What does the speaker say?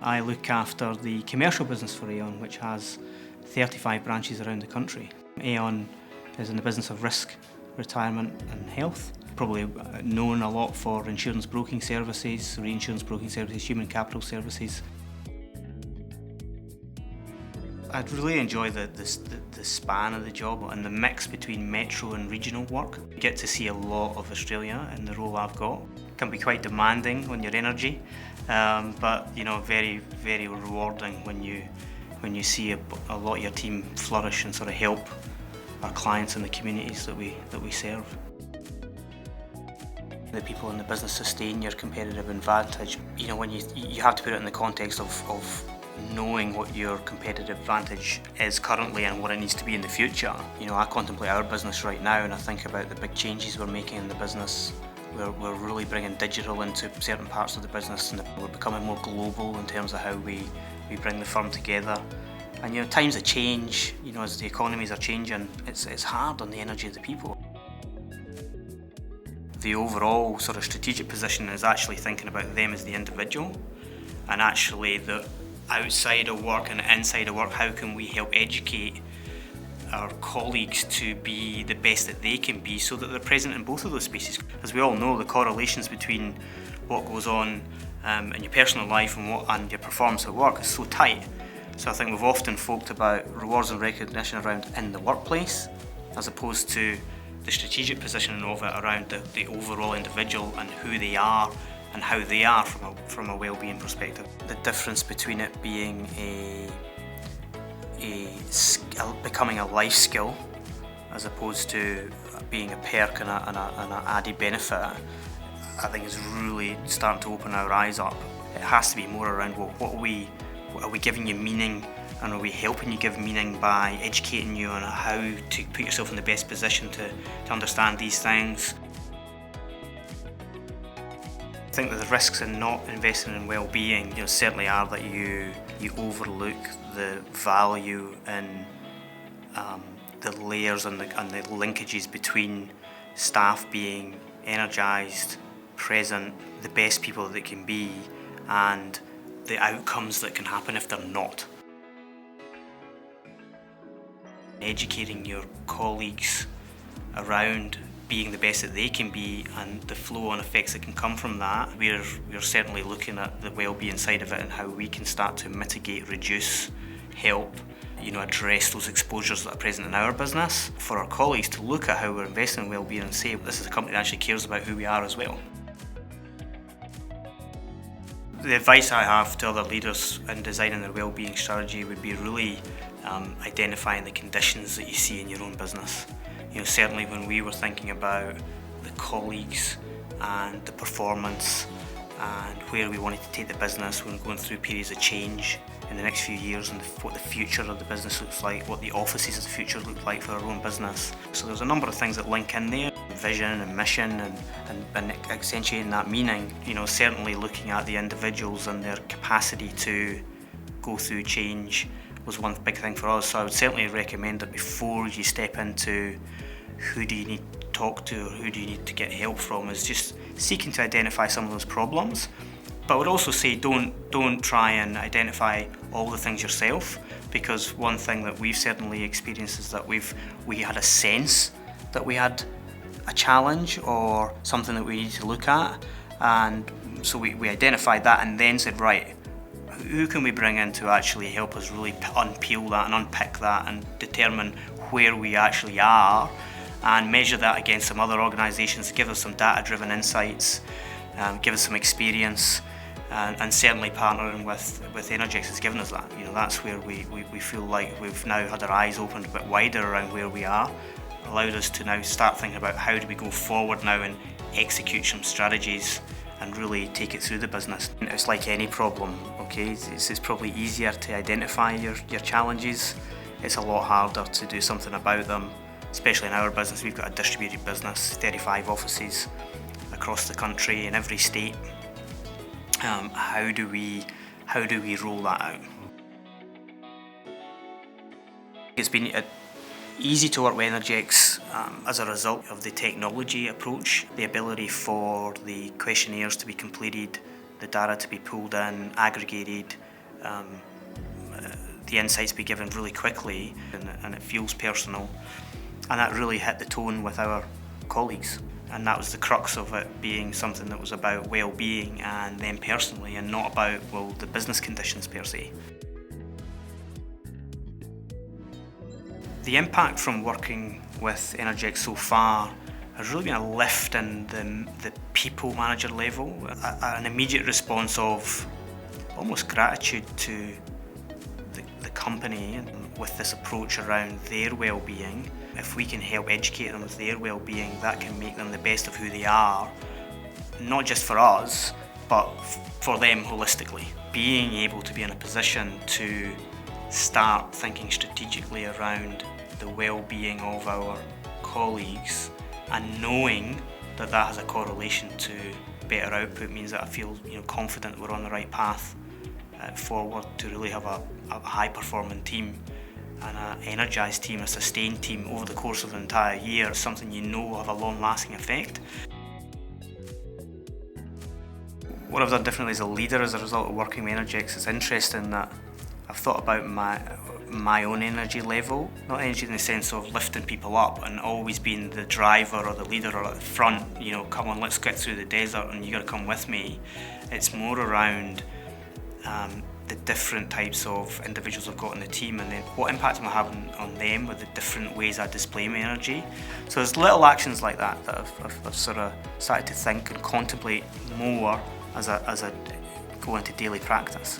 I look after the commercial business for AON, which has 35 branches around the country. AON is in the business of risk, retirement and health. Probably known a lot for insurance broking services, reinsurance broking services, human capital services. I'd really enjoy the span of the job and the mix between metro and regional work. You get to see a lot of Australia in the role I've got. It can be quite demanding on your energy, but very, very rewarding when you see a lot of your team flourish and sort of help our clients and the communities that we serve. The people in the business sustain your competitive advantage. When you have to put it in the context of knowing what your competitive advantage is currently and what it needs to be in the future. I contemplate our business right now and I think about the big changes we're making in the business. We're really bringing digital into certain parts of the business and we're becoming more global in terms of how we bring the firm together. And times of change, as the economies are changing, it's hard on the energy of the people. The overall sort of strategic position is actually thinking about them as the individual and actually the outside of work and inside of work, how can we help educate our colleagues to be the best that they can be so that they're present in both of those spaces. As we all know, the correlations between what goes on in your personal life and your performance at work is so tight. So I think we've often talked about rewards and recognition around in the workplace as opposed to the strategic positioning of it around the overall individual and who they are and how they are from a well-being perspective. The difference between it being becoming a life skill as opposed to being a perk and an added benefit, I think is really starting to open our eyes up. It has to be more around what are we giving you meaning, and are we helping you give meaning by educating you on how to put yourself in the best position to understand these things. I think that the risks in not investing in well-being certainly are that you overlook the value in the layers and the linkages between staff being energised, present, the best people that they can be, and the outcomes that can happen if they're not. Educating your colleagues around being the best that they can be and the flow-on effects that can come from that. We're certainly looking at the well-being side of it and how we can start to mitigate, reduce, help, address those exposures that are present in our business. For our colleagues to look at how we're investing in well-being and say, this is a company that actually cares about who we are as well. The advice I have to other leaders in designing their well-being strategy would be really identifying the conditions that you see in your own business. Certainly when we were thinking about the colleagues and the performance and where we wanted to take the business when going through periods of change in the next few years and what the future of the business looks like, what the offices of the future look like for our own business. So there's a number of things that link in there, vision and mission and accentuating that meaning. Certainly looking at the individuals and their capacity to go through change was one big thing for us. So I would certainly recommend that before you step into who do you need to talk to or who do you need to get help from, is just seeking to identify some of those problems. But I would also say don't try and identify all the things yourself, because one thing that we've certainly experienced is that we had a sense that we had a challenge or something that we needed to look at, and so we identified that and then said, right, who can we bring in to actually help us really unpeel that and unpick that and determine where we actually are and measure that against some other organisations, give us some data-driven insights, give us some experience, and certainly partnering with Energx has given us that. That's where we feel like we've now had our eyes opened a bit wider around where we are, allowed us to now start thinking about how do we go forward now and execute some strategies and really take it through the business. It's like any problem, okay? It's probably easier to identify your challenges. It's a lot harder to do something about them, especially in our business. We've got a distributed business, 35 offices across the country in every state. How do we roll that out? It's been easy to work with Energx as a result of the technology approach, the ability for the questionnaires to be completed, the data to be pulled in, aggregated, the insights be given really quickly, and it feels personal, and that really hit the tone with our colleagues. And that was the crux of it being something that was about well-being and them personally, and not about, well, the business conditions per se. The impact from working with Energx so far has really been a lift in the people manager level, an immediate response of almost gratitude to the company with this approach around their well-being. If we can help educate them with their well-being, that can make them the best of who they are, not just for us, but for them holistically. Being able to be in a position to start thinking strategically around the well-being of our colleagues, and knowing that that has a correlation to better output, means that I feel confident we're on the right path forward to really have a high-performing team and an energised team, a sustained team over the course of an entire year, something will have a long-lasting effect. What I've done differently as a leader as a result of working with Energx is interesting that I've thought about my own energy level, not energy in the sense of lifting people up and always being the driver or the leader or at the front, come on, let's get through the desert and you got to come with me. It's more around the different types of individuals I've got in the team, and then what impact am I having on them with the different ways I display my energy. So there's little actions like that I've sort of started to think and contemplate more as I go into daily practice.